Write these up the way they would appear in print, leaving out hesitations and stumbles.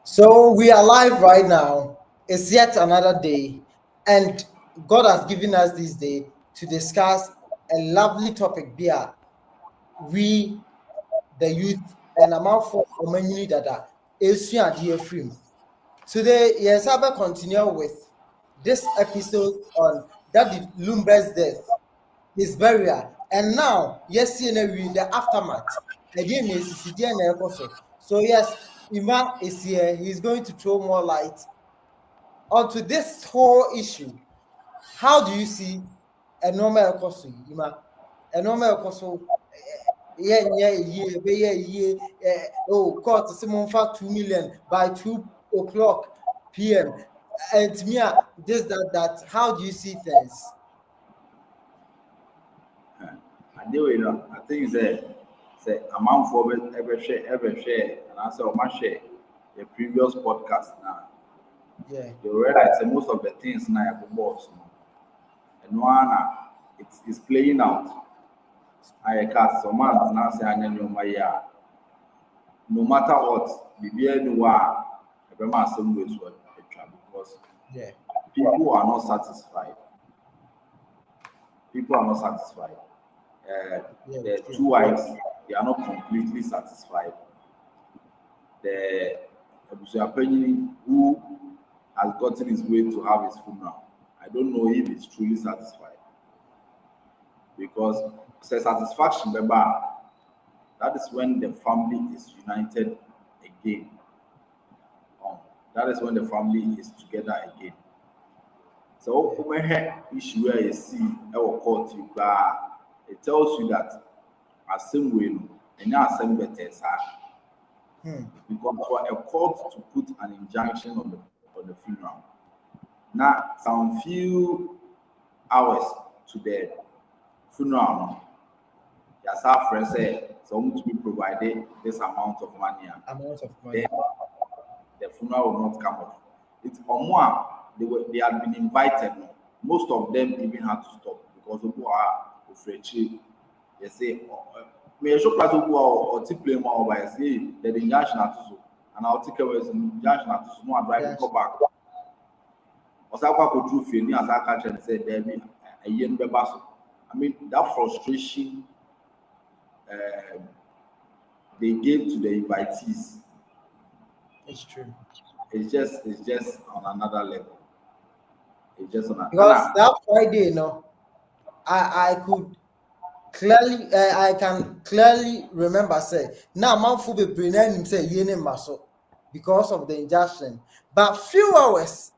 So we are live right now. It's yet another day, and God has given us this day to discuss a lovely topic. Beer, we, the youth, and amount for many that are dear free. Today, yes, I will continue with this episode on Daddy Lumba's death, his burial, and now, yes, you know, the aftermath. Again, so yes, Ima is here. He's going to throw more light onto this whole issue. How do you see a normal cost? Ima, a normal cost? Oh, court someone for 2 million by 2 o'clock p.m. And to me, this that. How do you see things? I do I think say amount for ever share, and I say my share the previous podcast now. Yeah, You realize that most of the things now are boss, and one it's playing out. I cast some man now say I know my year. No matter what, the beer no one, every some ways what because yeah, people are not satisfied. People are not satisfied. yeah, The true. two wives, they are not completely satisfied. The Abusuapenyi who has gotten his way to have his funeral, I don't know if he's truly satisfied because satisfaction, remember, that is when the family is united again. Um, that is when the family is together again. So Yeah, when issue where you see our court you it tells you that same way no, and now same better sir. hmm. Because for a court to put an injunction on the funeral. Now some few hours to the funeral no, your staff friend say someone to be provided this amount of money Amount of then money. the funeral will not come off. It's Omwa, they had been invited. No. Most of them even had to stop because people are afraid. They say, may I show class or play more by say the injunction at so and I'll take away some injunction at so no driving Yes, come back. Osaka could do feel as I catch and said, there be a yen bebasso. I mean, that frustration um, they gave to the invitees it's true. it's just on another level. It's just on Because a that Friday, I could clearly I can clearly remember say now man fu be bring him say yene maso because of the injunction. But few hours,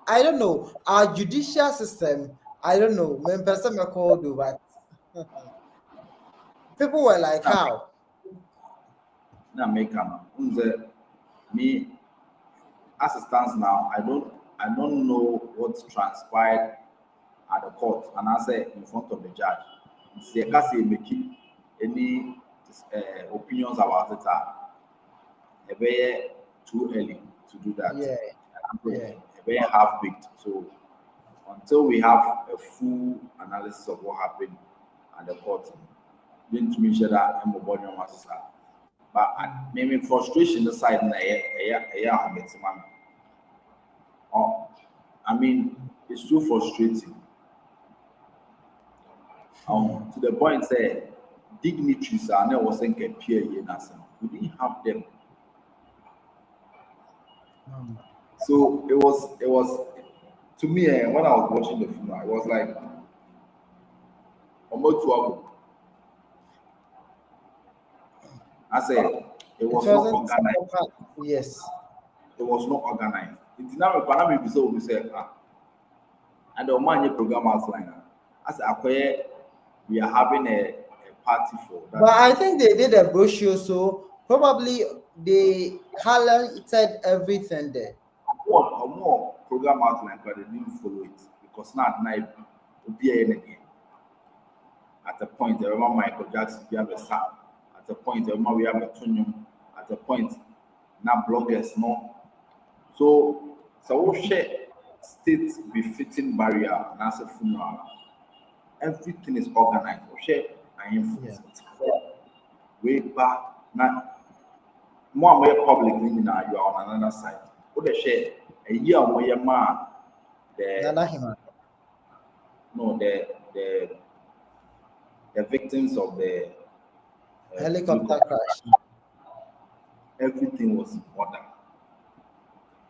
I don't know, our judicial system, I don't know, men person me called but people were like how? na make am nze me as it stands now I don't know what transpired at the court and I say in front of the judge nti ɛka sɛ make any opinions about it ɛbɛyɛ too early to do that Yeah, yeah, ɛbɛyɛ half baked so until we have a full analysis of what happened at the court yɛntumi nhyɛ da mmobɔ nneɛma sesa but maybe frustration aside na ɛyɛ ahometima no oh, I mean it's too frustrating to the point say dignitaries are na ɛwɔ sɛ nka pie yie n'asɛm we didn't have them so it was to me when I was watching the funeral it was like Omotuabo. I said it it was not wasn't organized. proper. Yes, It was not organized. It's now a Panama so we say and the man program outline. I said Akoye, we are having a party for but that. I think they did a brochure, so probably they highlighted everything there. More program outline, but they didn't follow it because not night will be anything. At a point, I remember Michael Jackson, we have a sound. At a point, I remember we have a tunium. At a point, now bloggers, no. So we share state befitting barrier and as a funeral. Everything is organized. We share and Yeah, influence. Way back now, more and more public now, you are on another side. What they share a year where man Nana the Hima. no the victims of the Helicopter helicopter, crash. everything was in order.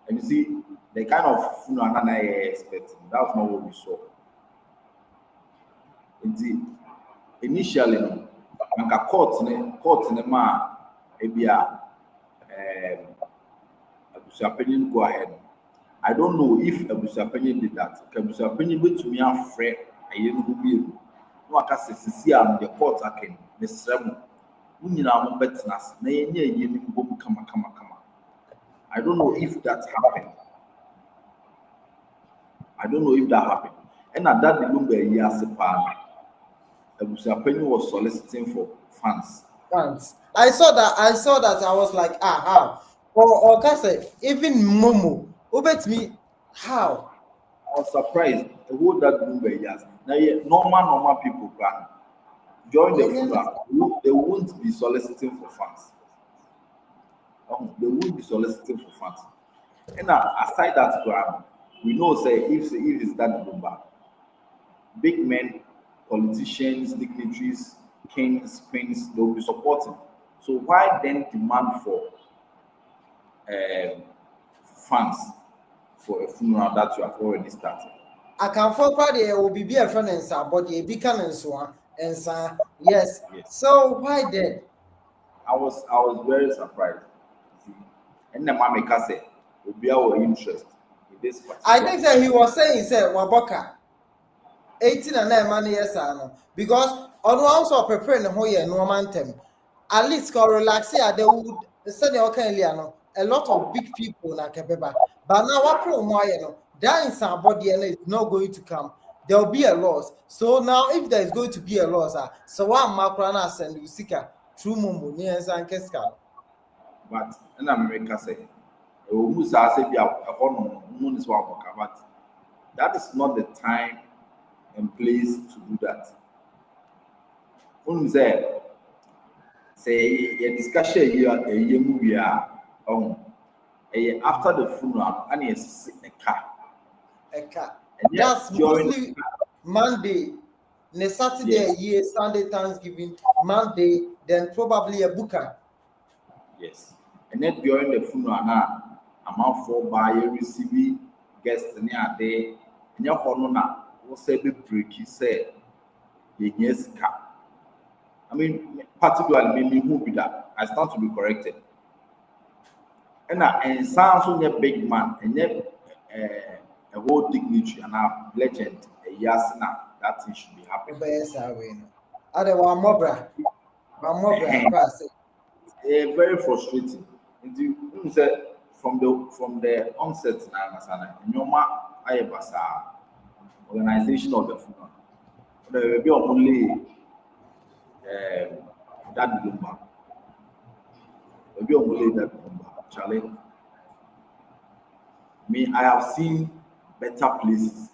And you see, the kind of funeral I expecting, that's not what we saw. Indeed, initially, no, anka court ne ma ebia abusuapanyin go ahead. I don't know if abusuapanyin did that. Abusuapanyin betumi afrɛ ɛyɛ no ho bienu. No aka sɛ sisi a the court aken ne srɛ mo. Mo nyinaa mo bɛtena ase na yɛnyɛ ɛyɛ no mbom kama. I don't know if that happened. And at that the Lumba year Abusuapanyin was soliciting for funds. Thanks. I saw that. I was like, how? Or Kase, even Momo, who bet me how? I was surprised the whole that Lumba years. Now, normal people plan during the funeral, they won't be soliciting for funds. They won't be soliciting for funds. And aside that plan, we know say if it's that Lumba, big men, politicians, dignitaries, kings, queens, they will be supporting. So why then demand for funds for a funeral that you have already started? I can forward there will be a friend and son, but a beacon and so on. And son, yes. So why then? I was very surprised. See? And the mama said, will be our interest in this particular. I think that he was saying, he said, Waboka 18 and 9 years because on also preparing the whole year no man at least go relax here. They would send a lot of big people na Kebeba. But now what problem that is somebody is not going to come. There will be a loss. So now if there is going to be a loss, so one Makrana send you seeker through Mumu and Keska. But in America say but that is not the time and place to do that. Say a discussion here a year movie after the funeral and yes a car. That's mostly Monday, Saturday, year, Sunday, Thanksgiving, Monday, then probably a booker. Yes. And then during the funeral now, amount for buyer receiving guests near there. And your honor was said the break, he said, yes, car. I mean, particularly maybe who be that? I stand to be corrected. And sounds on your big man, and yet a whole dignitary and a legend, a yasina, that thing should be happening. Other one mobra, very frustrating. You said from the onset now, Nyoma Ayabasa organization of the funeral. There will be only that Lumba. There will be only that Lumba. Charlie. I have seen better places.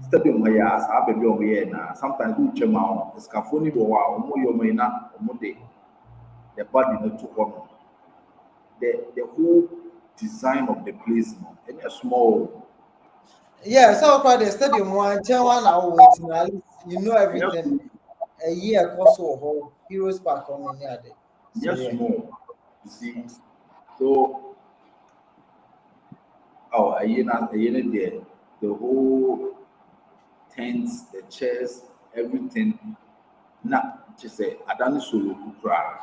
Stadium here, I have a bit here now. Sometimes we check out the scaffolding or the body not too common. The whole design of the place, and a small. Yeah, so far the stadium 1 hour waiting. At least you know everything. A year also Heroes Park on the other. Yes, small. You see, so a year there, the whole tents, the chairs, everything. Not just say Adani Solo cry.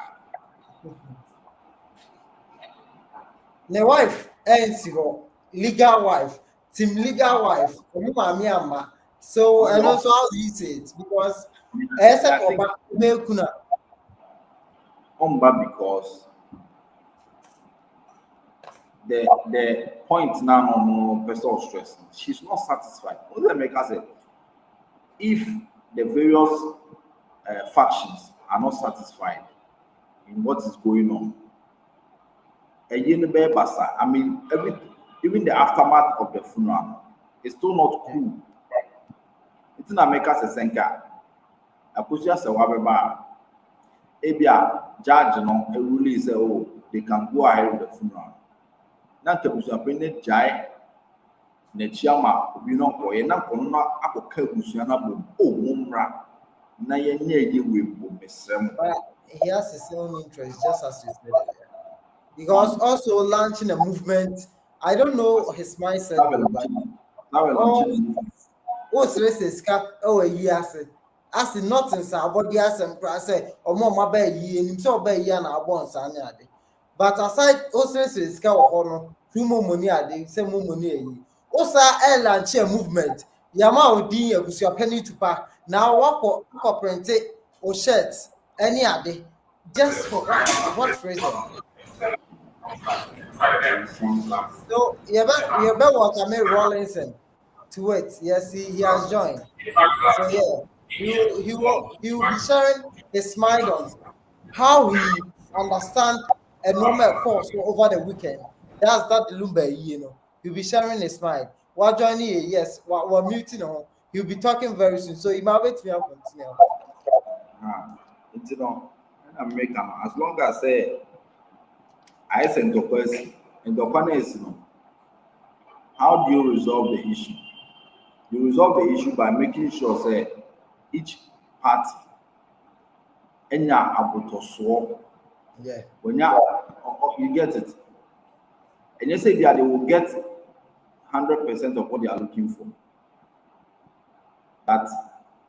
The wife, legal wife, team legal wife, so and also how do you say it? Because because the point now no personal stress. She's not satisfied. What the maker said, if the various factions are not satisfied in what is going on, I mean, even the aftermath of the funeral is still not cool. It's not make us a senka. I put you as a wabeba. Ebia judge no a rule is oh they can go ahead with the funeral. Now, the Busabrine Jai, Nechama, Bino, or Yanakona, Apokabusiana, oh, Mumra, Nayan, you will miss them. But he has his own interest, just as you said earlier. Because also launching a movement, I don't know his mindset though, but oh, services oh, yes, as in nothing, sir, but yes, and I say, or more my bay, and so bay, and I want Sunday. But aside, also, services or honor, few more money, I same more money. Also, air launch a movement, Yama would be a penny to pack. Now, what print or shirts, any other, just for what reason? So you bet what I made Rollinson to it. Yes, he has joined. So yeah, he will be sharing his mind on how he understand a normal course over the weekend. That's that Lumba, you know. He'll be sharing his mind. While joining here, yes, while muting on, he'll be talking very soon. So he might wait me up continue. You know, and make as long as I send the question, and the question is, you know, how do you resolve the issue? You resolve the issue by making sure say each party enya abotoso. Yeah. When you get it, and you say they will get 100% of what they are looking for. But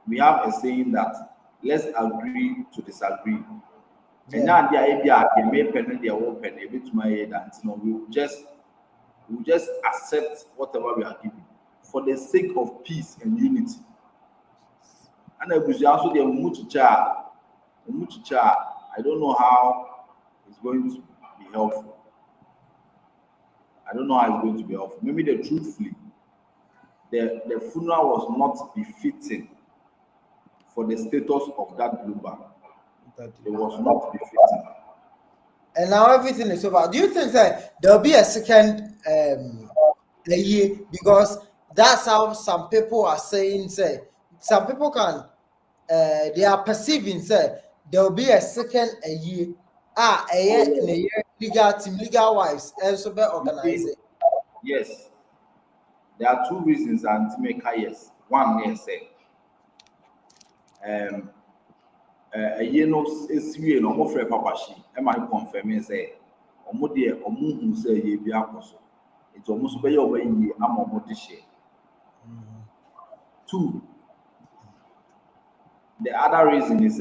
we have a saying that let's agree to disagree. Yeah. And now they may pen their own pen a bit my head, and you know we will just accept whatever we are given for the sake of peace and unity. And also the muchicha, I don't know how it's going to be helpful. I don't know how it's going to be helpful. Maybe truthfully, the funeral was not befitting for the status of that Lumba. It was not befitting. And now everything is over. Do you think that there'll be a second a year? Because that's how some people are saying. Say some people can they are perceiving. Say there'll be a second a year. A year in a year legal team, legal wise, also be organized. Yes, there are two reasons and to make yes. One, yes, no is we no more free papa she. Am I confirming say? Omo de omo hu say ye bi akoso. It almost be your way am omo de share. Two, the other reason is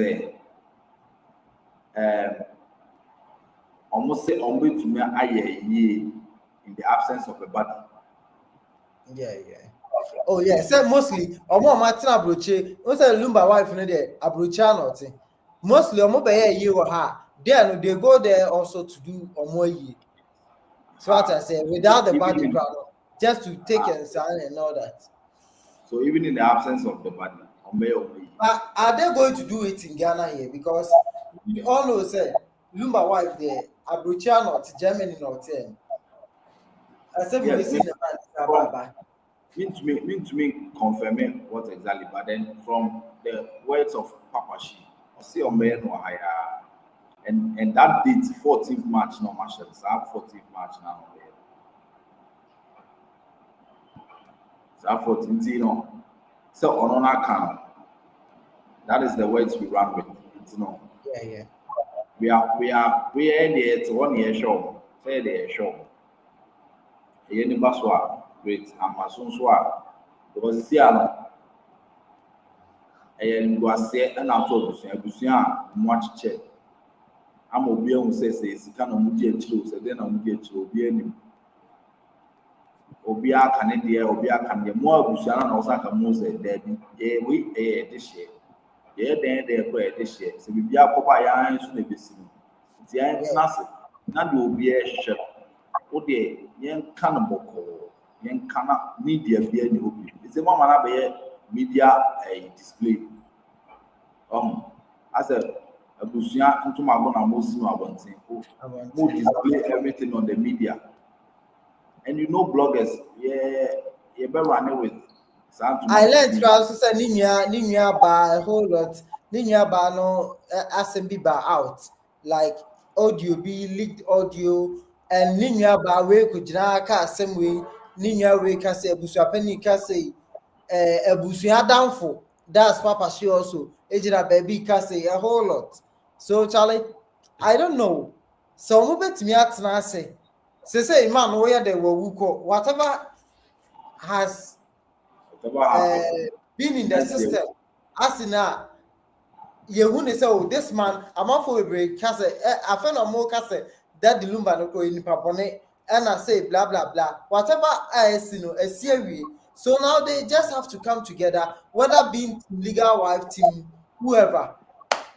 almost say to me aye in the absence of a body. Yeah. Oh yeah, say mostly omo Martin Abroche, o say Lumba wife no there Abroche not. Mostly omo be here year ha. Then they go there also to do omo year. So what I say without the background, just to take and sign and all that. So even in the absence of the body, are they going to do it in Ghana here? Because we all know say Lumba wife there, Abroche not Germany not there. I said we see the man. Mean to me confirming what exactly, but then from the words of Papa Shi, I see on men and that date 14th March no Marshall, 14th March now. So 14th, you know. So on our account, that is the words we run with. You know. Yeah. We are there to 1 year show. Say the show. Great, I'm soon so because see, and was say and I told you, much check. I'm a beer who says it's kind of moody close, and then I'm get to be any Obia Canada, Obia can get more Busian and Osaka Mose, Daddy, we this year. Yeah, then they're this year. So we be a papa, I should be seen. The answer, not will be a ship. Oh, dear, young cannibal. Young cannot media be any hope. It's a woman be media display. As a Busia into my bona most who display everything on the media. And you know bloggers, you better run with. I learned to also say Ninya bar a whole lot. Ninya bar no SMB bar out. Like audio be leaked audio, and Nina Bawe could jina same way, Nina we can say Busapeni can say a Busia downfall. That's Papa she also. Ejina baby can say a whole lot. So Charlie, I don't know. So move me at Nase. Say man where they were whatever has Whatever happened, been in the next year, system. As in now, you say, oh, this man, I'm off for a break. I found a more case that the Lumba no go in Papone, and I say blah blah blah. Whatever I see, no, a series. So now they just have to come together, whether being legal wife team, whoever.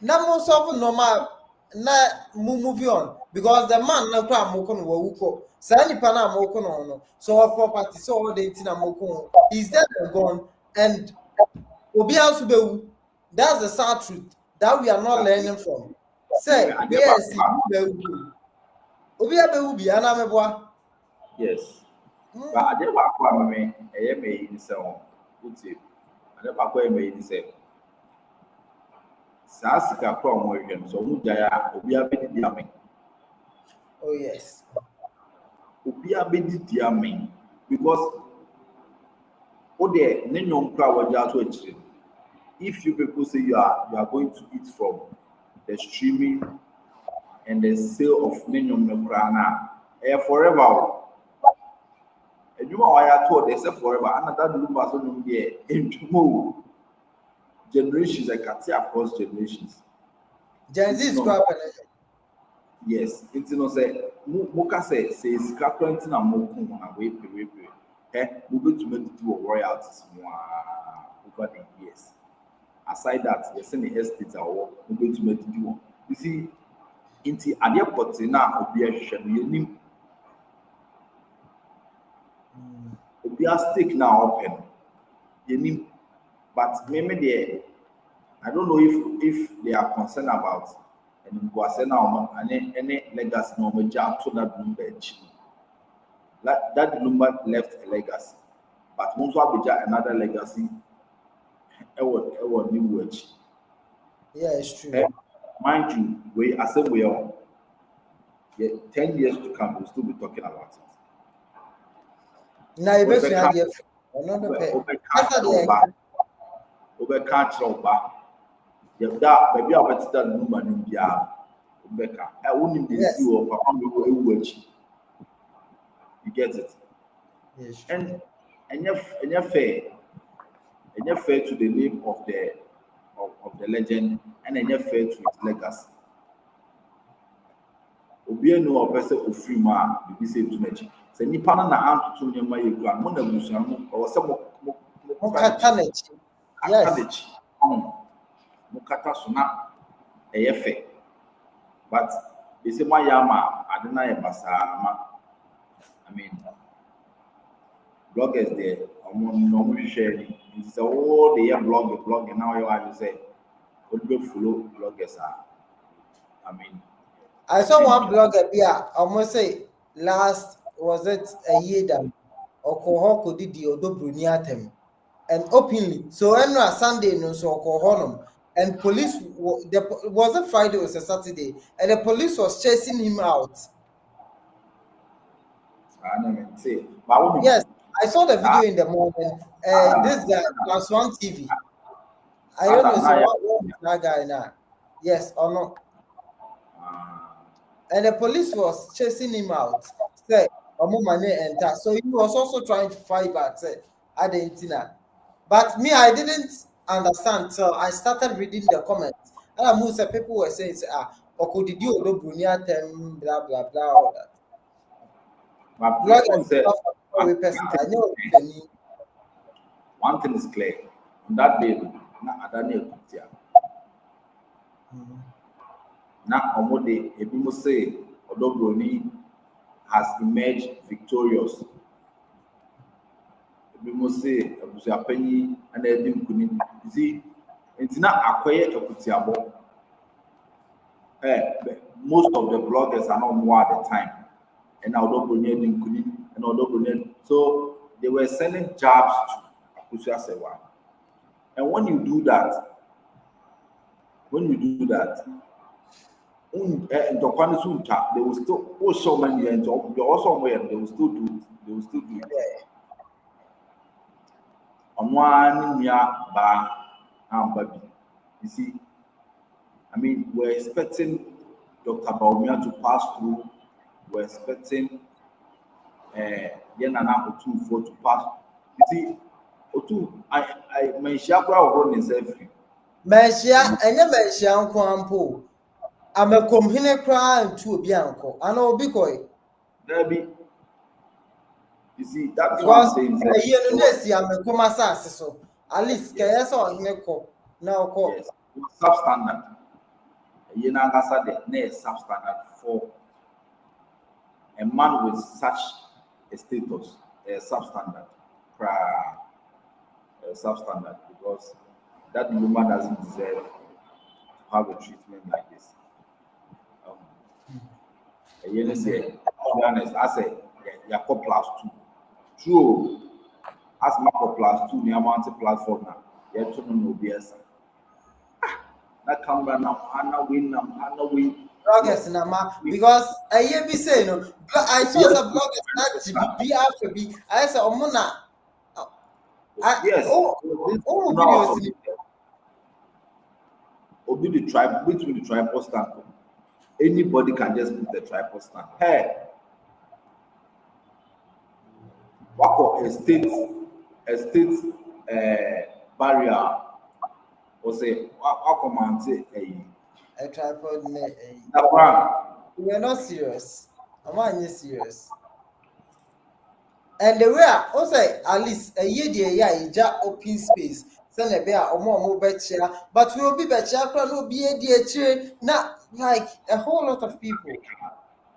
Now most often normal, na moving on because the man no kwa moko no wuko. Sa nipa na moko no. So our property, so all the thing na moko. He's dead and gone, and Obi also be. That's the sad truth that we are not learning from. Say, I never yes, Obi abe be anameboa. yes. But I never acquire me, a may in so. I never acquire me in say. Sassika from Morgan, so Mujaya, Obia Bedi Diaming. Oh yes. Obia Bedi Diaming. Because Ode Nenyom Krawaja to a if you people say you are going to eat from the streaming and the sale of Nenyom Nokrana, forever. And you know I told they say forever, another Lumba so there into more generations, I can say across generations. Gen Z is crap. Yes, it's no say Muka say sika twenty na moku na we we to make do royalties more over the years. Aside that, you send the estates are we going to make do. You see, into adia potina obi ahwehwe no yenim obi a stake now open yenim, but maybe they I don't know if they are concerned about and go say now any legacy no me jam to that Lumba that Lumba left a legacy, but most will be another legacy. New wage. Yeah, it's true. Mind you, we as a we are 10 years to come, we'll still be talking about it. Now you best have another pay. Over catch over. If that maybe I better than Lumba in the Becca. I wouldn't be see or Papa will you get it? Yes. And you're fair. And you're fair to the name of the legend, and then you're fair to its legacy. Obi no a person ofiri mu a bibi say to n'akyi. Sɛ nipa no na antoto nneɛma yɛ gu a mo na busua mo ɔwɔ sɛ mo kata n'akyi. Yes. Mo kata so na ɛyɛ fɛ. But bese mo ayɛ ama ade na yɛ basaa ma. I mean, bloggers there, no sharing. It's all the year blogging. Now you have to say, what do you follow bloggers are? I mean, I saw one blogger here. Almost say last was it a year that Okohoko did the Odobruniatem and openly. So every Sunday no so Okohonum and police was it Friday or Saturday and the police was chasing him out. Yes, I saw the video in the morning. This guy plus one TV. I don't know so what is that guy now. Yes or no? And the police was chasing him out. Say, money enter. So he was also trying to fight back. Say, I didn't know. But me, I didn't understand. So I started reading the comments. And most people were saying, did you do Brunia them, blah blah blah, all that. One thing is clear. On that day, now on day, people say Odobroni has emerged victorious. People say Abusiapeni and Edim Kunin. You see, it's not acquire Ekutiabo. Most of the bloggers are not more at the time. And Odobroni Edim Kunin and Odobroni. So they were sending jobs to Akusia Sewa. And when you do that, They will still show many and you also somewhere they will still do it. They will still do it. On one year baby. You see, I mean, we're expecting Dr. Baumia to pass through. We're expecting Yenana Otu for to pass. You see, Otu, I mentioned our in selfie. Mentia, and you mention Quampo. I'm a comhine cry to a bianco. I know Bikoi. There be, you see, that's what Because I'm saying. a year no see, I'm a comasa, so at least Kayas or Hineko. Now, call. Yes, substandard. Yenagasa the next substandard for a man with such a status, a substandard, substandard, because that woman doesn't deserve to have a treatment like this. You say, to be honest, I say, Yako plus two. True, as Marco plus two, near mountain platform now, yet to know BS. That camera now, Anna win. Bloggers nama because I hear me say no. I saw some bloggers that to be after be. I said, Omona. Yes. Videos. Obi the tribe between the tripod stand. Anybody can just put the tripod stand. Hey, Wako a state barrier or say Wako Mante A tripod. We are not serious. I'm not serious. And the way I also at least a year the open space. Send a bear or more betcha, but we will be betcha, will be a dear not like a whole lot of people.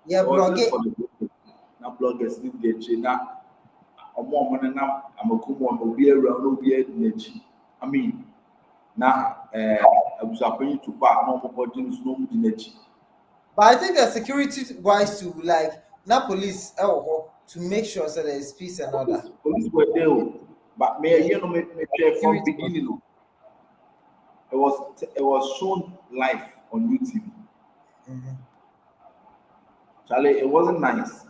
Yeah, blogging. Now bloggers need their china. A woman and I'm a common will be around, will be a niche. I mean, now I was happening to park no bodies, no niche. But I think that security wise to like not police to make sure that there is peace and order. Police were there, but me from beginning. It was shown live on YouTube. Charlie, it wasn't nice.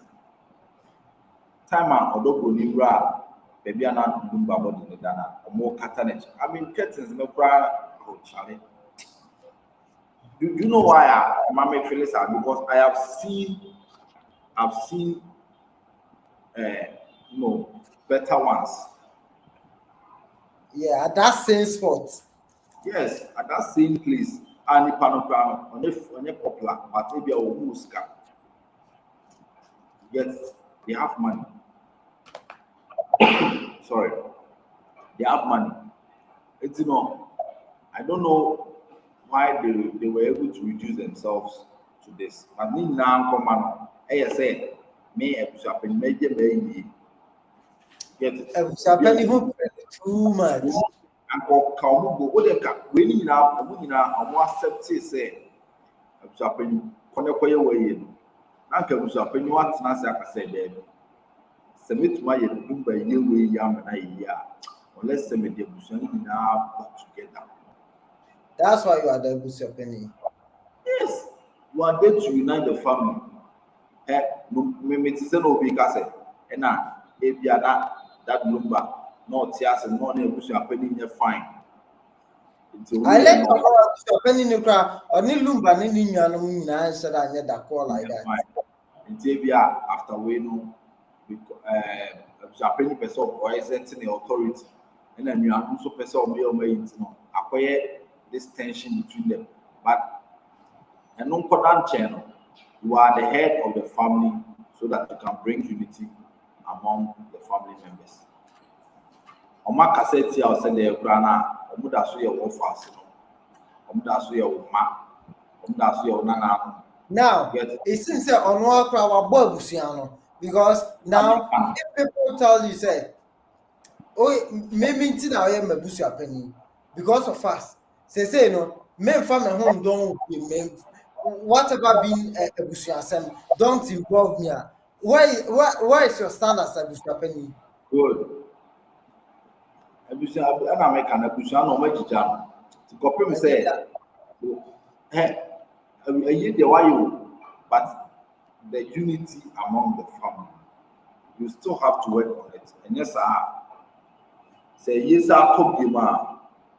Time out, although Bonibra, baby, I'm not Lumba body in the Dana, or more Catanage. I mean, curtains, no cry. Oh, Charlie. Do you know why I feel sad? Because I have seen, better ones. Yeah, at that same spot. Yes, at that same place. And the panogram on a popular, but maybe a Wuska. Yet they have money. Sorry, they have money. It's I don't know why they were able to reduce themselves to this. But now come on, I say, me happen major baby. Get it? Too much. And Kamugo, winning now, accept say, happen, Konakoya way. Uncle was up in what Nasaka said, submit my Lumba way yam and I, unless some of the Busan now put together. That's why you are the Busia Penny. Yes, you are there to unite the family. It's an obligation, and now, if you are that Lumba, not yes and money, Busia Penny, you're fine. I like to penny in the crowd or Ni Lumba, Ni Yana, said I need that call like that. In Tavia, after we know, Japanese person or the authority, and then you are also person of your mates, acquire this tension between them. But a non-cordon channel, you are the head of the family so that you can bring unity among the family members. Oma cassette or send a grana, or Mudasu your fast, or Mudasu your ma, or Mudasu your nana. Now, it seems that on what our boy Busiano, because now if people tell you, say, oh, maybe I am a Busia penny because of us. Say, no, men from the home don't be whatever being a Busia, don't involve me. Why is your stand as a Busia penny? Good. And I make an Busia no magic jam. To copy me say, a year the why you, but the unity among the family, you still have to work on it. And yes, say yes, I told you, man,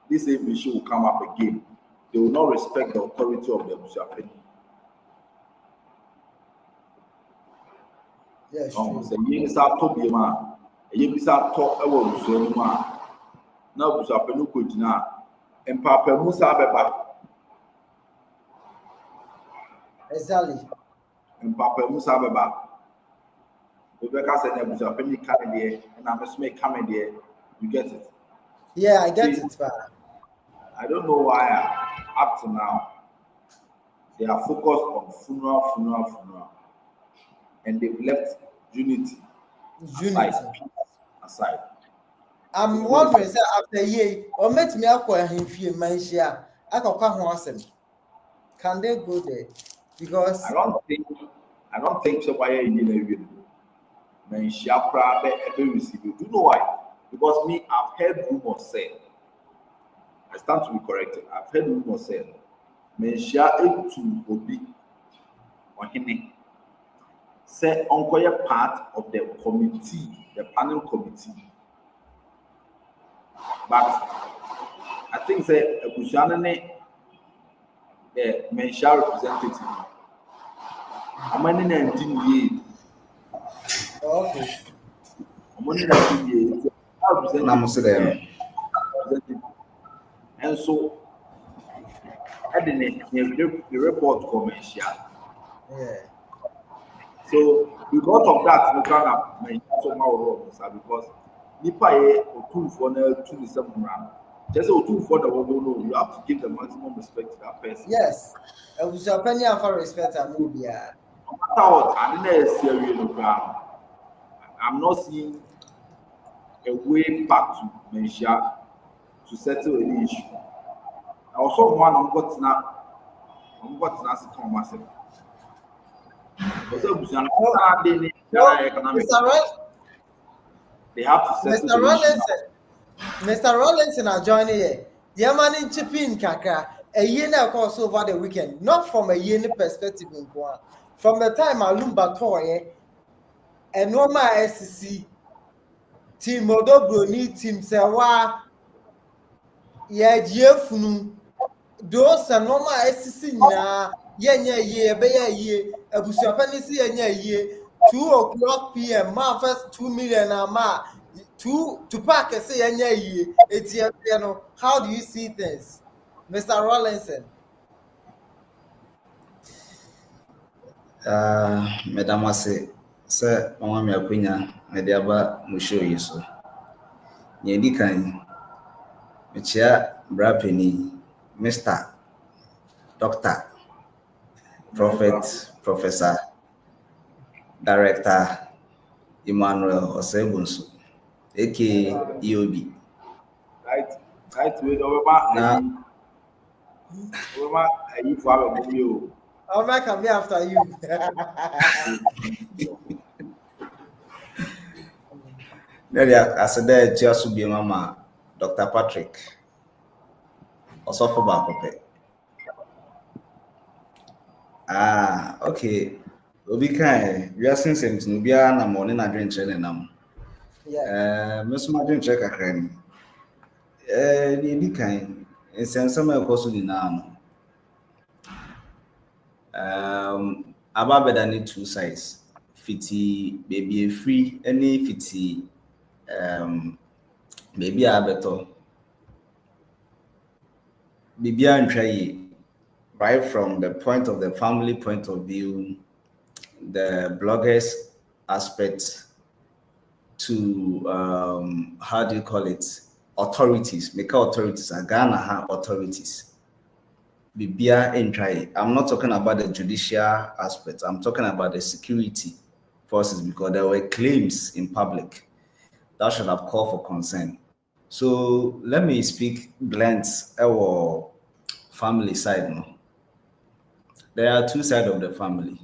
this issue will come up again. They will not respect the authority of the Bushapeni. Yes, Say yes, I told you, man, yes, I talk about Bushapeni. Now Bushapeni could now, and Papa Musa Beba. exactly. And Papa Musa Beba. Rebecca said that Bushapeni coming there, and I'm just make coming there. You get it? Yeah, I get See, it, man. I don't know why up to now they are focused on funeral, and they've left unity aside. I'm wondering, sir, after a year, or met me acquire him few mansia, I can come once. Can they go there? Because I don't think so. Why you men shapra be receive you. Do you know why? Because me, I've heard rumors say. I stand to be corrected. I've heard rumors say. Men share to obi or him. Say uncle part of the committee, the panel committee. But I think say Bushane the men share representative. How many 19 years? okay. How many 19 years? Representative. And so, I didn't the report commercial. Yeah. So, because of that, we can have mentioned because Nipa two for the 27 round. Just two for the one, you have to give the maximum respect to that person. Yes. I was a penny for respect and movie. No matter what, I didn't see a ground. I'm not seeing a way back to Mensia to settle any issue. I also want I'm got to come myself. They have to settle Mr. the issue. Mr. Rollinson are joining here. The man in Chipin Kaka, a year now course over the weekend, not from a year perspective in Kwan. From the time I Lumba toy and normal SCC team Modobro team Sewa Yajefunu. Those are normal SCC na ye be Abushapani see ye 2 o'clock PM, ma first 2 million ma to park and say ye how do you see things, Mr. Rollinson? Madam Wase, sir, Mamma Aquinia, Mediaba Musho Yiso. Yedikan, Michia Brapini, Mr. Doctor, Prophet, Professor, Director Emmanuel Osebunsu, aka EOB. Right, with over you for a movie. I'll make me after you. As a day, just be Mama, Dr. Patrick, also for Bakope. Okay. Obi kind, we are seeing things. Nubia na morning I drink training nam. Yeah. Most my drink check a crane. The kind, in some summer course in now. About better need two sides. Fitty, baby free, any fitty, baby a better. Baby and try right from the point of the family point of view, the bloggers aspect to how do you call it, authorities, make authorities, Ghana have authorities. Bibia and try. I'm not talking about the judicial aspect. I'm talking about the security forces because there were claims in public that should have called for concern. So let me speak blunt our family side now. There are two sides of the family.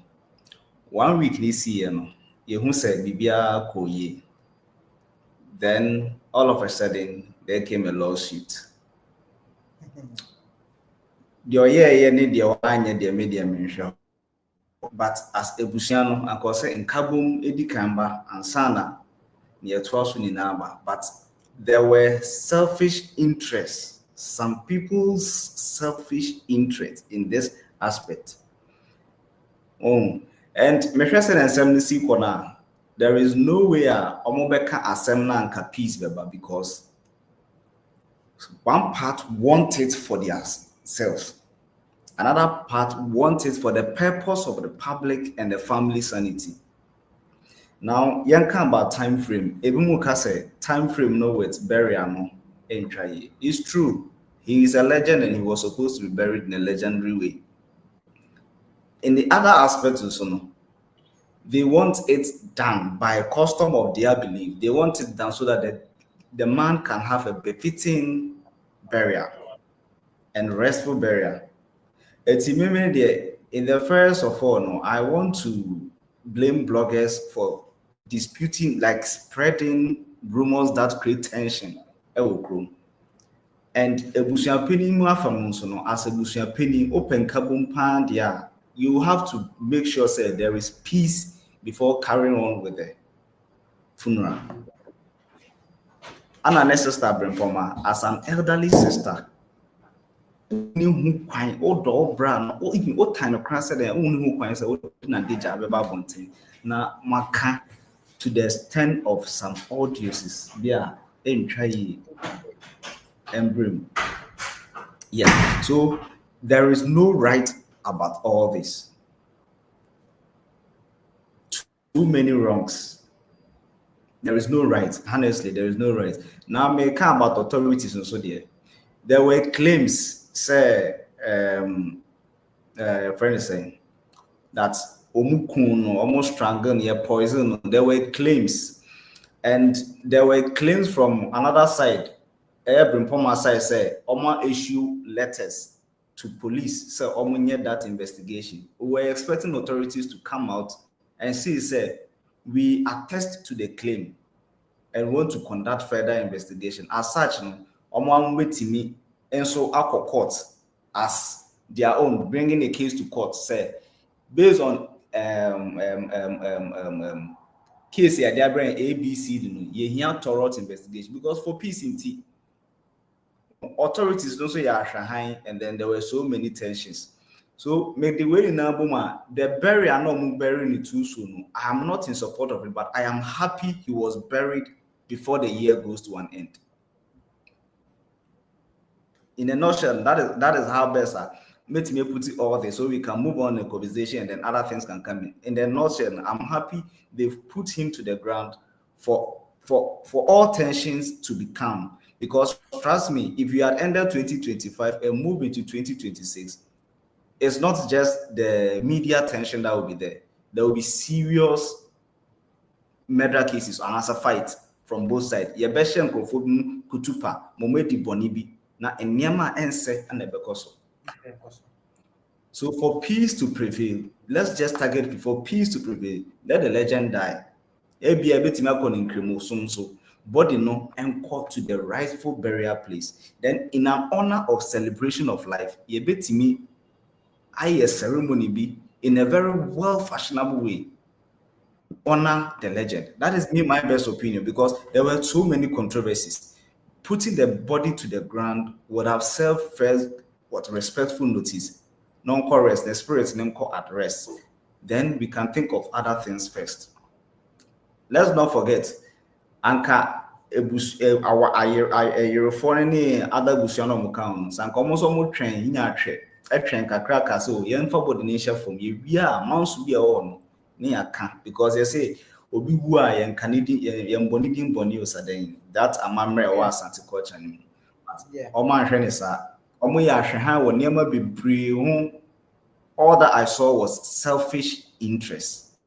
1 week this year, you said Bibia Koye. Then all of a sudden there came a lawsuit. the yeah ni the one the media mention. But as ebusiano akose nkabom edi kamba ansana near twaso ni naba, but there were selfish interests, some people's selfish interest in this aspect. Oh, and Meshwesen and Semnisi Kona, there is no way Omobeka Asemna and Kapis Beba, because one part want it for themselves, another part want it for the purpose of the public and the family sanity. Now, young come about time frame. Ebimuka say time frame no with burial no in try. It's true. He is a legend and he was supposed to be buried in a legendary way. In the other aspects also, no, they want it done by a custom of their belief. They want it done so that the man can have a befitting burial and restful burial. It's immediately in the first of all, no, I want to blame bloggers for disputing, like spreading rumors that create tension. And ebusuapeni mu afam nso no, as ebusuapeni open kabum pan dia, you have to make sure say there is peace before carrying on with the funeral. And a sister Brempoma, as an elderly sister, who quite old brown, or even what kind of crass there, only who quite say, na deja beba bunting. Na maka to the extent of some audiences, yeah, and try emblem. Yeah, so there is no right about all this. Too many wrongs. There is no right. Honestly, there is no right. Now, I may come about authorities and so there were claims, say, friend is saying that Omukuno almost strangled near poison. There were claims, and there were claims from another side. Brimpoma side say, Oma issue letters to police, so Oma need that investigation. We were expecting authorities to come out and say, we attest to the claim and want to conduct further investigation. As such, Oma wait me and so our court as their own, bringing a case to court, say, based on case here, they are bringing ABC, you hear thorough investigation, because for peace in T, authorities don't say Shanghai, and then there were so many tensions. So make the way in Abuma, the burial no burying it too soon. I am not in support of it, but I am happy he was buried before the year goes to an end. In a nutshell, that is how best let me put it all there so we can move on the conversation and then other things can come in. In the nutshell, I'm happy they've put him to the ground for all tensions to be calm. Because trust me, if you had ended 2025 and move into 2026, it's not just the media tension that will be there. There will be serious murder cases and as a fight from both sides. Yebeshe nkrofo kutupa momedi bonibi na enyama ense and ebekoso. So for peace to prevail, let's just target for peace to prevail. Let the legend die. Ebi ebetima kon inkremo so body no encore to the rightful burial place. Then in an honor of celebration of life, yebetimi a ceremony be in a very well fashionable way. Honor the legend. That is my best opinion, because there were so many controversies. Putting the body to the ground would have served first respectful notice. Non-core rest, the spirits non-core at rest. Then we can think of other things first. Let's not forget, Anka our foreign other Busiano Mukan, Sanka almost almost train in your trade. A train cracker so young for the nation from you. Yeah, mounts to be on near camp, because they say Obi Wua and Canadian young Bonidian Bonios are then that a mamre was Santa Culture. Yeah. Oman Renessa, Omoya Shahan will never be free. All that I saw was selfish interest.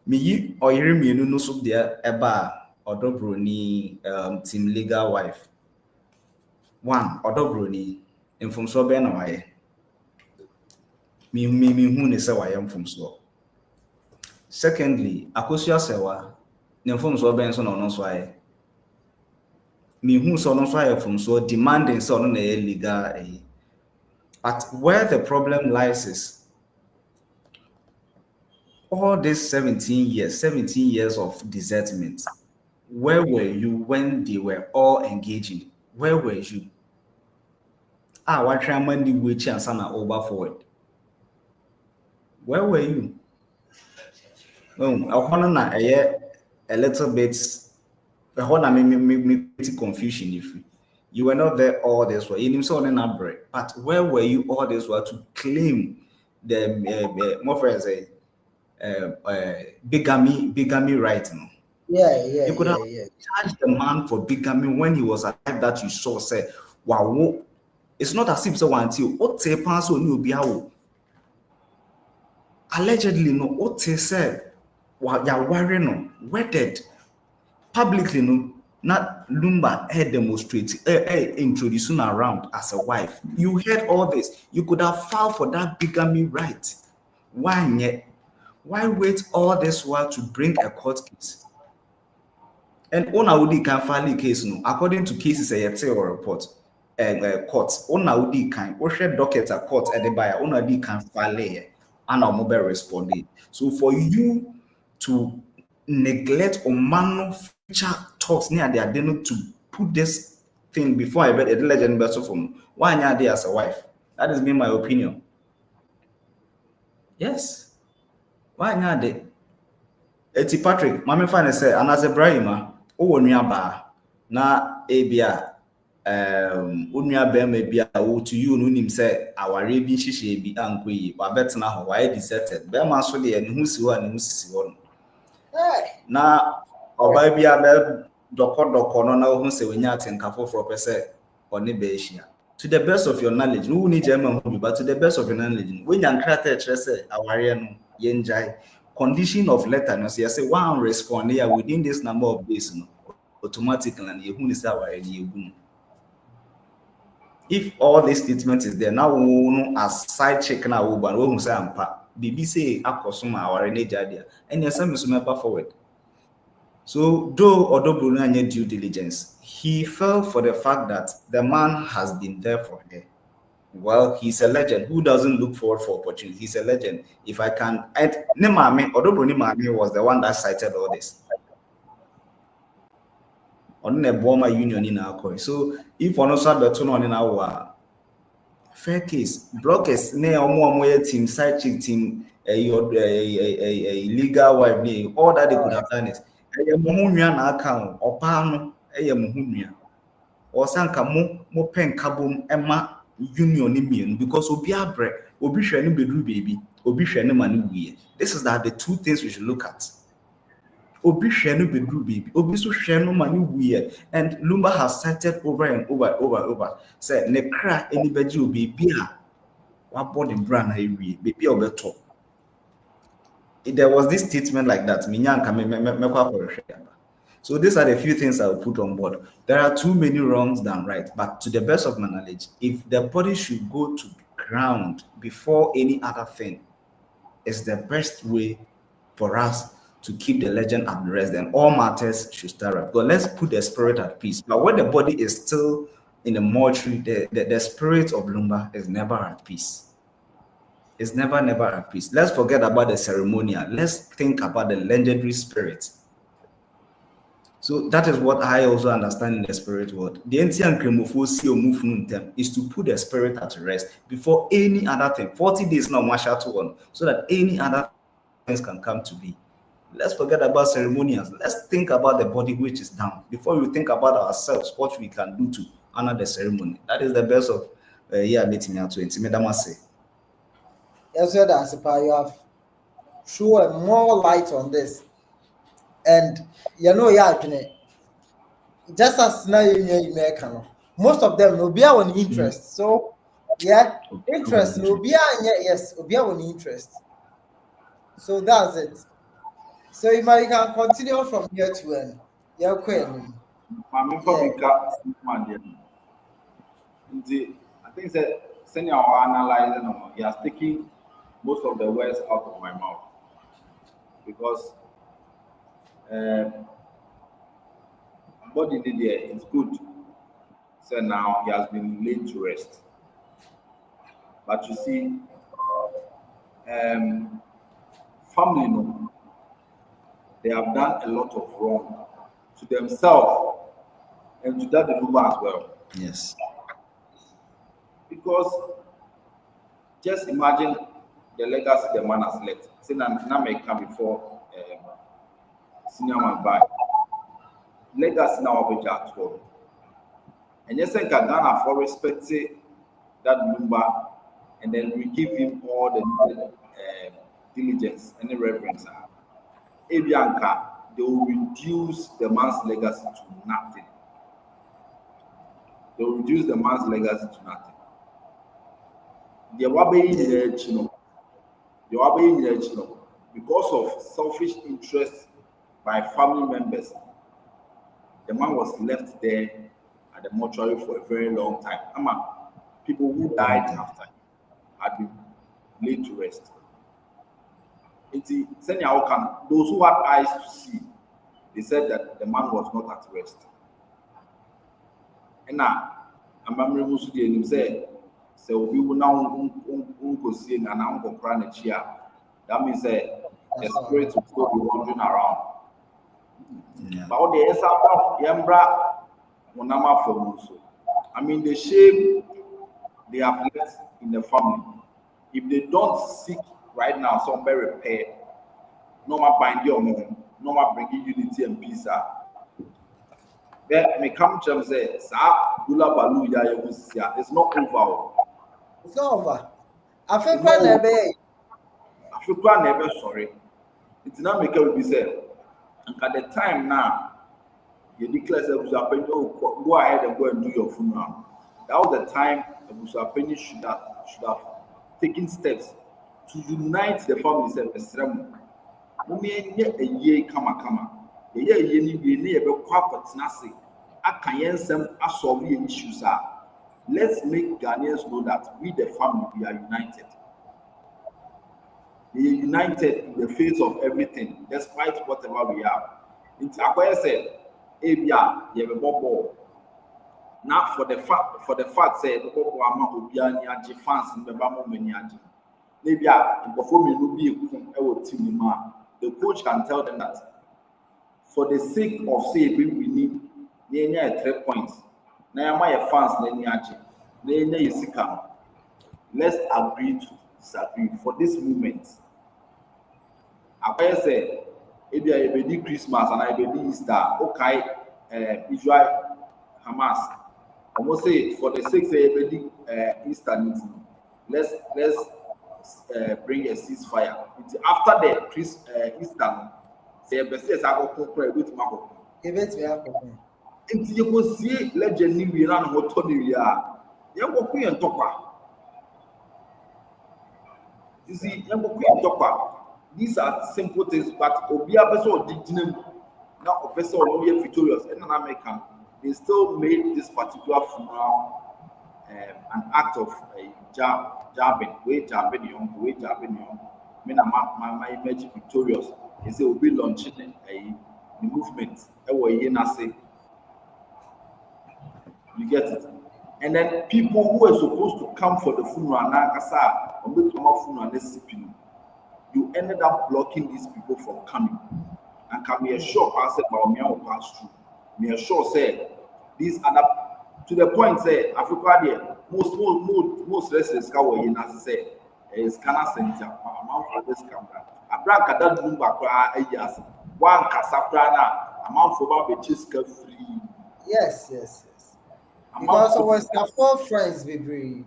Me or you no so there eba odobroni team legal wife. One odobroni in from so be na waye. Me hu ne se waye from so. Secondly, akosua sewa ne from so be so no so waye. Me hu so no so waye from so demanding so no na legal But where the problem lies is all these 17 years of desertment. Where were you when they were all engaging? Where were you? What money which and sana over forward? Where were you? A little bit. Confusion if you were not there all this while. You saw an break, but where were you all this while to claim the more for say bigamy right now? You could have charged the man for bigamy when he was alive that you saw say wow. It's not as if so until what say pass on you be how allegedly no what said what you're worrying no wedded publicly no not Lumba demonstrate introducing around as a wife. You heard all this. You could have filed for that bigamy right. Why yet? Why wait all this while to bring a court case? And Onaudi can file a case no according to cases a or report court. Onaudi can or share docket a court at the buyer. Onaudi can file a and our mobile responding. So for you to neglect or manufacture talks near the identity to put this thing before I bet a legend better from why are they as a wife? That has been my opinion. Yes. Why are they? Eti Patrick, Mami Fane say, and as a Brahima, oh, ba na ebia, unya bema bia, to you, nunim say, our rabi shishi be angry, but better now, why deserted. Bema so the and who's one and who's one. Na ọba bi abe dọkọ no na ohun se wenya atenka foforo pese oni be ehia to the best of your knowledge no need German hu but to the best of your knowledge wenya nkrata e kire se aware no ye njai condition of letter no say one respond here within this number of days no automatically and you hu ni say aware ni egu. If all this statement is there now no as side check na wo ba no hu say ampa bibi say akosoma aware na jadia and yes am so meba forward. So, though Odobru had due diligence, he fell for the fact that the man has been there for her. Well, he's a legend. Who doesn't look forward for opportunity? He's a legend. If I can add, Odobru Nimami was the one that cited all this. On the Boma Union in our coin. So, if one also the tone on in our fair case, blockers, team, side chick team, a legal wife, all that they could have done is. Mohunua na aka opa no mohunua o sanka mo pen kabom ema union ni mienu because obi abre obi hwe ne bedru baby obi hwe ne mane wiye. This is the two things we should look at. Obi hwe ne bedru baby obi so hwe no mane wiye. And Lumba has cited over and over say ne kra eni beji obi bia wa body brand na wiye baby obeto. There was this statement like that. So these are the few things I will put on board. There are too many wrongs than right, but to the best of my knowledge, if the body should go to ground before any other thing, it's the best way for us to keep the legend at rest. Then all matters should start up. But let's put the spirit at peace. But when the body is still in the mortuary, the spirit of Lumba is never at peace. It's never at peace. Let's forget about the ceremonial. Let's think about the legendary spirit. So that is what I also understand in the spirit world. The ancient is to put the spirit at rest before any other thing. 40 days now, so that any other things can come to be. Let's forget about ceremonials. Let's think about the body which is down before we think about ourselves, what we can do to honor the ceremony. That is the best of meeting out to intimate. Yes, sir, that's you have shown more light on this. And just as now you make most of them will be on interest. So yeah, interest will be yes, will be on interest. So that's it. So you can continue from here to end. Yeah, queen. I think that senior analyzing, he has taken most of the words out of my mouth because body did it's good. So now he has been laid to rest. But you see, family, no, they have done a lot of wrong to themselves and to that the Lumba as well. Yes. Because just imagine the legacy the man has left. See, now may come before senior man by legacy now of at home. And yes, I can Ghana for respecting that Lumba and then we give him all the diligence and the reverence. Ebianca, they will reduce the man's legacy to nothing. They will reduce the man's legacy to nothing. The because of selfish interest by family members, the man was left there at the mortuary for a very long time. People who died after had been laid to rest. Those who had eyes to see, they said that the man was not at rest. And now, I'm remembering say, so we will now see and uncle chia. That means the spirits will still be wandering around. But the answer, Yambra, Monama for I mean, the shame they have left in the family. If they don't seek right now somewhere repair, no more bind your mom, no more bringing unity and peace. Then may come to say, Sa Gula Balu ya it's not over. It's not over. I feel quite never. I feel quite never sorry. It's not make it be said. And at the time now, you declare that go ahead and go and do your funeral. That was the time that Penny should have taken steps to unite the family. Said, a year kama. The year you need a quack tenacity. I can solve the issues. Let's make Ghanaians know that we, the family, we are united. We are united in the face of everything, despite whatever we have. It's Akoya said, Abia, you have a bubble. Now for the fact said, the bubble ama Obiani fans in the Bamo Meniaji. Maybe before me will be the coach can tell them that for the sake of say we need near 3 points. Now my fans let's agree to disagree for this moment. I say maybe I be Christmas and I be Easter. Okay, Israel Hamas. I must say for the sake of Easter meeting, let's bring a ceasefire. After the Easter, say best I go pray with Marco. You could see legend in Iran or Tony. You go queen and talk. You see, you go queen and talk. These are simple things, but Obia Beso did now Beso Obia victorious and an American. They still made this particular funeral an act of jabbing, jabbing. My image victorious. They say we'll be launching a movement. You get it? And then people who were supposed to come for the funeral, you ended up blocking these people from coming. And can be assured, I said, will pass through. Me assure say these other to the point say Africa there most residents go in as say is Ghana center amount for this camera. Abranka that Lumba cry yes. One Casaprana amount for about the free. Yes. Because our four friends be brave.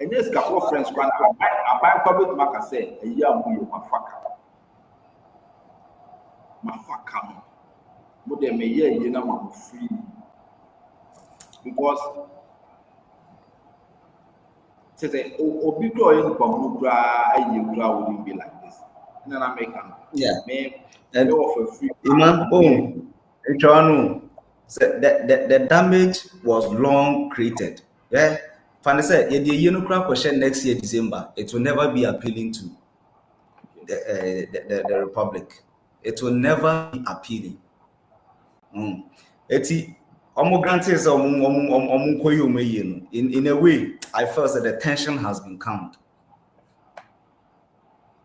And yes, couple of friends grant I buy public marker say a year mu mafaka. But they may hear you know free because say obi grow in Bamukra you wouldn't be like this. And then American and offer free the damage was long created. Yeah. Fanny said, the question next year, December, it will never be appealing to the Republic. It will never be appealing. granted in a way, I felt that the tension has been calmed.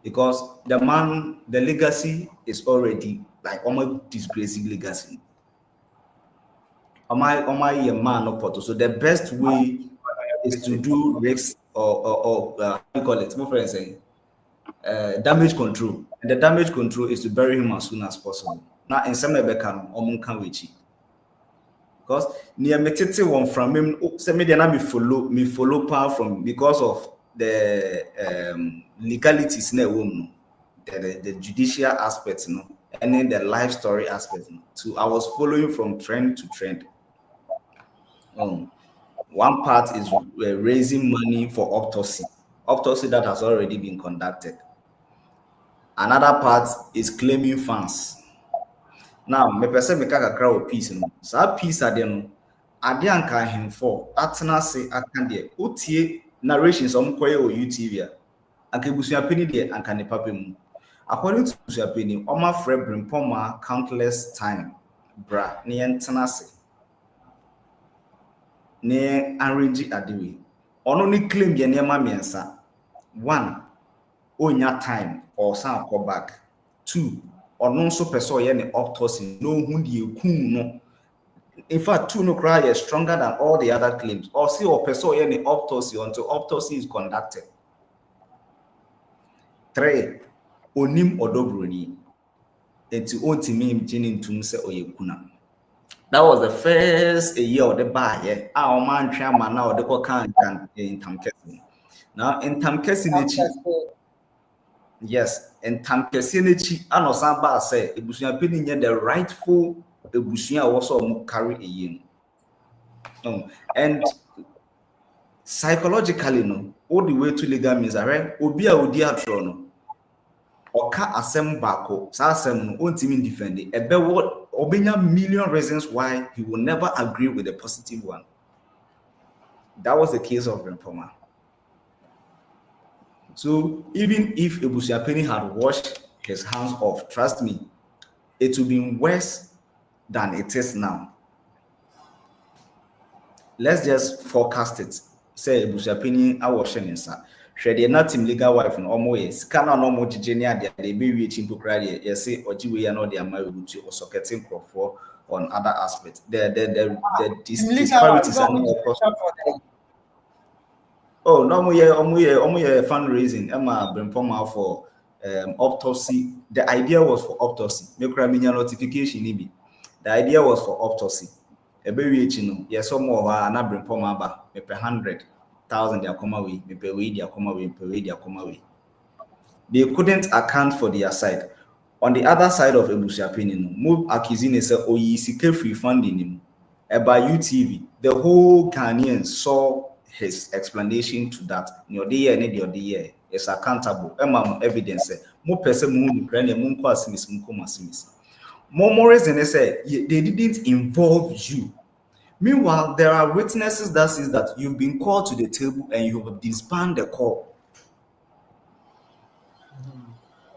Because the man, the legacy is already like almost disgracing legacy. My man no photo. So the best way is to do risk or how do you call it? My friend saying damage control. And the damage control is to bury him as soon as possible. Now in some can because near metete one from him say me follow power from because of the legalities na the judicial aspect and then the life story aspect so I was following from trend to trend. One part is raising money for autopsy that has already been conducted. Another part is claiming funds. Now, me person make a crowd piece no. So piece ade no, ade anka him for atena se aka de. Otie narrations koye o YouTube a. Anka busuapeni de anka ne papa mu. According to busuapeni, oma frɛ Brimpoma countless time bra ne entena se. Ne arrange adewe. Ono ni claim ye niema miensa. 1, onya time or san call back. 2, or so person any autopsy no who no. In fact, 2 no cry is stronger than all the other claims. Or see or person any autopsy until autopsy is conducted. 3, onim odobroni. Enti ontimi imjini ntumse oyekuna. That was the first year of the bar here. Our man chairman now the can in Tamkesi. Now in Tamkesi yes, and Tamkesi and Osamba say Ebusuya Penny the rightful Ebusuya also carry a year. And psychologically, no, all the way to legal means are Obia Odia Trono or ka asem bako, sa asem no ontimi defend it. Ebe what Obenya million reasons why he will never agree with the positive one. That was the case of Brimpoma. So even if Ebusuapeni had washed his hands off, trust me, it would be worse than it is now. Let's just forecast it. Say Ebusuapeni are washing inside. Shred not him legal wife and almost cannot no more genia they be reaching to cry. Yes, say or we are not their married to or socketing for on other aspects. The disparities are not across. Oh, no more fundraising. Emma Brimpoma for autopsy. The idea was for autopsy. Make notification maybe. The idea was for autopsy. A baby, yes, some more na Brimpoma ba me 100,000 they come away, me pay way they come away, pay way they come away. They couldn't account for their side. On the other side of Ebusuapeni, move accusing say oh sike free funding him. By UTV, the whole Ghanaians saw his explanation to that. Your day and your day is accountable. Evidence. More person moon more reason say they didn't involve you. Meanwhile, there are witnesses that says that you've been called to the table and you have disbanded the call.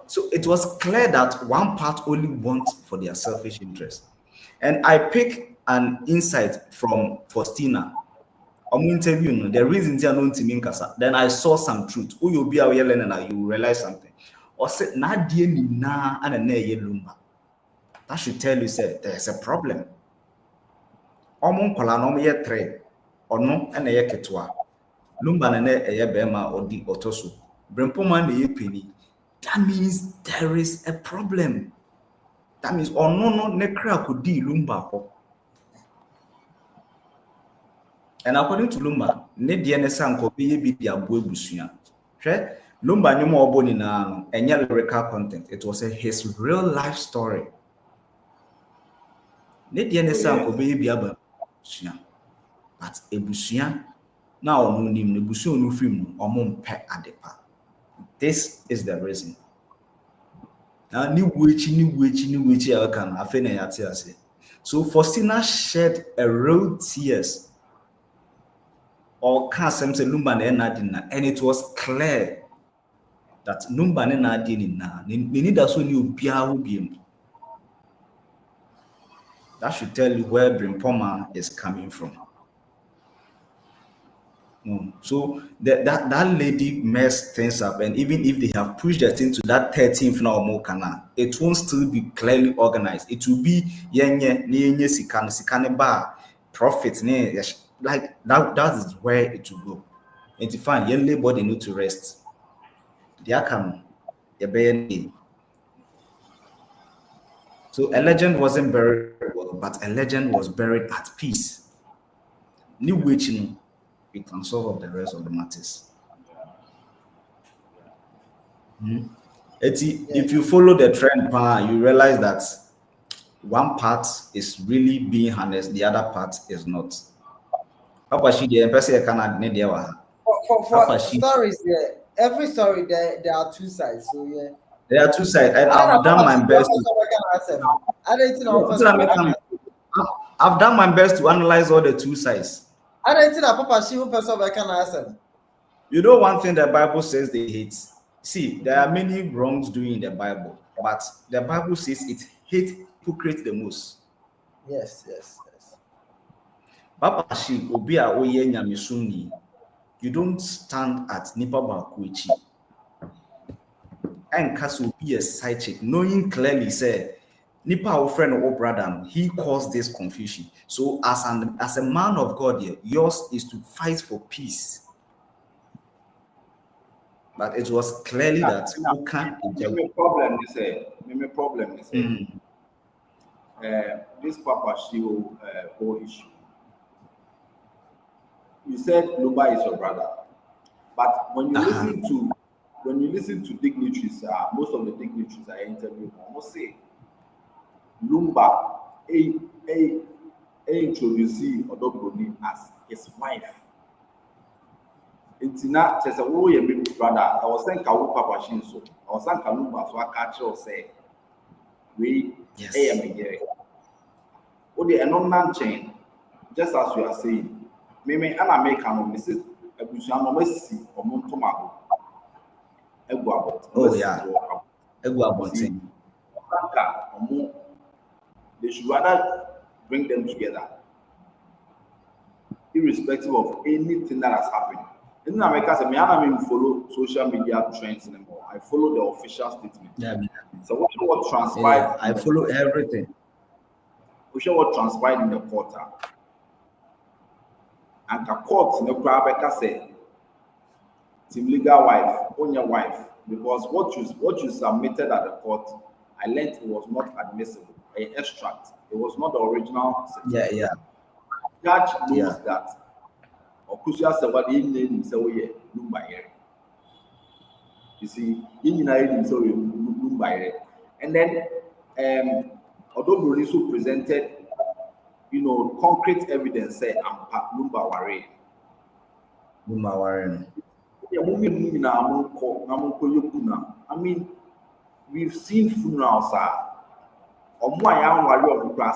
So it was clear that one part only wants for their selfish interest. And I pick an insight from Faustina. Interview, the reason they are known to me, then I saw some truth. Who you'll be yelling and you realize something. Or say, na dear ni na and a ne Lumba. That should tell you, say, there's a problem. Omon Kolano ye 3 or no and a ye ketwa. Lumba and a bema or di otosu. Brimpoma ne ye penny. That means there is a problem. That means or no nekra could di Lumba. And according to Lumba, ne DNA sanko be dia boy busuya. Lumba knew more boni na and lyrical content. It was his real life story. Ne DNA sanko be biaba busuya. But ebusuya now no nim ne busuya no film no omon pe adepa. This is the reason. Now ni wechi aka na afa na yate ase. So Faustina shed a real tears. Or Kasem say Lumba na and it was clear that Lumba na dina. Ni need also new bia. That should tell you where Brimpoma is coming from. So that lady messed things up, and even if they have pushed the thing to that 13th now more canal, it won't still be clearly organized. It will be yenye sikane bar profit like that is where it will go. And to find young labor they need to rest. They are coming. So a legend wasn't buried well, but a legend was buried at peace. New witching, we can solve the rest of the matters. If you follow the trend, you realize that one part is really being harnessed, the other part is not. Papa she the person can need for stories, every story there are two sides. So yeah. There are two sides, and I've done my best. I've done my best to analyze all the two sides. You know, one thing the Bible says they hate. See, there are many wrongs doing in the Bible, but the Bible says it hates hypocrites the most. Yes. Papa she obi a oye nyamesuni. You don't stand at nipa bakuichi. And Castle be a side chick, knowing clearly say nipa our friend or brother, he caused this confusion. So as a man of God here, yours is to fight for peace. But it was clearly that who can't my problem is this Papa Shio whole issue. You said Lumba is your brother, but when you listen to dignitaries, most of the dignitaries I interviewed almost say Lumba introducing Odobroni as his wife. It's not just a brother. I was saying Kawu Papa Shinso. I was saying Kalumba, so I catch you say we am here. Oh, the non chain, just as you are saying. Maybe an American, Mrs. Abushano Messi or Montomago. Oh, yeah. They should rather bring them together, irrespective of anything that has happened. In America, I don't follow social media trends anymore. I follow the official statement. Yeah. So what transpired? I follow everything. We show what transpired in the quarter. And the court in the Quebec said, "Team legal wife, own your wife," because what you submitted at the court, I learned it was not admissible. An extract. It was not the original. Yeah. Judge knows that. Okusia said what he named himself here, Lumba here. You see, he named himself Lumba here. And then although Bruniso presented concrete evidence say Lumba Warren. I mean, we've seen funerals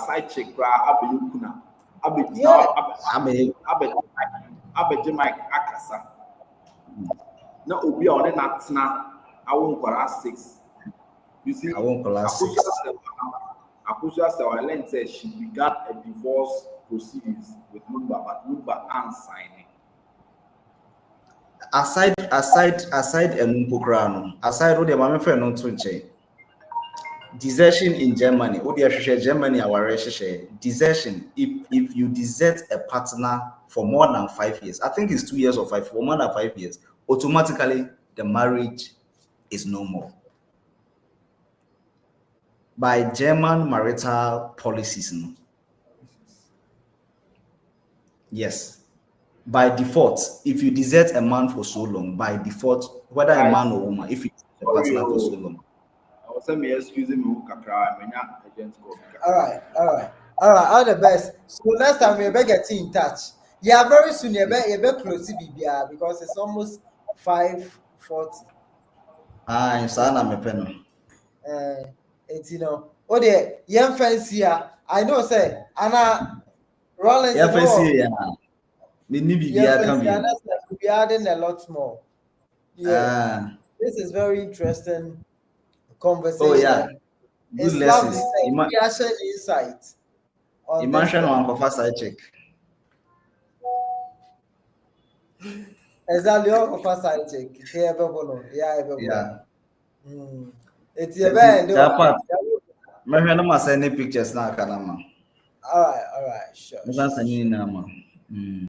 side check akasa. Na obi a one natna awon kwara 6. You see, Akusha Sawalen said she began a divorce proceedings with Lumba, but Lumba ain't signing. Aside Enumpokrano, aside what the mama friend on Tunche. Desertion in Germany. What the Germany our desertion. If you desert a partner for more than 5 years, I think it's 2 years or 5, for more than 5 years, automatically the marriage is no more. By German marital policies. Yes. By default, if you desert a man for so long, by default, whether a man or woman, if you desert a partner for so long. I was saying, excuse me, all the best. So next time we better get in touch. Yeah, very soon you better close to BBR because it's almost 5:40. Sana me pen. It's oh the young fancy here. I know say Anna Rollins. Yeah, fancy yeah. Me ni BBR can be. Be adding a lot more. Yeah, this is very interesting conversation. Oh yeah, good it's lessons. Reaction insight on this. Imagine one of us I check. Exactly, all of us I check. Yeah, Yeah. It's a band. That part. Maybe no must send pictures now, Kanama. All right, sure. Sure.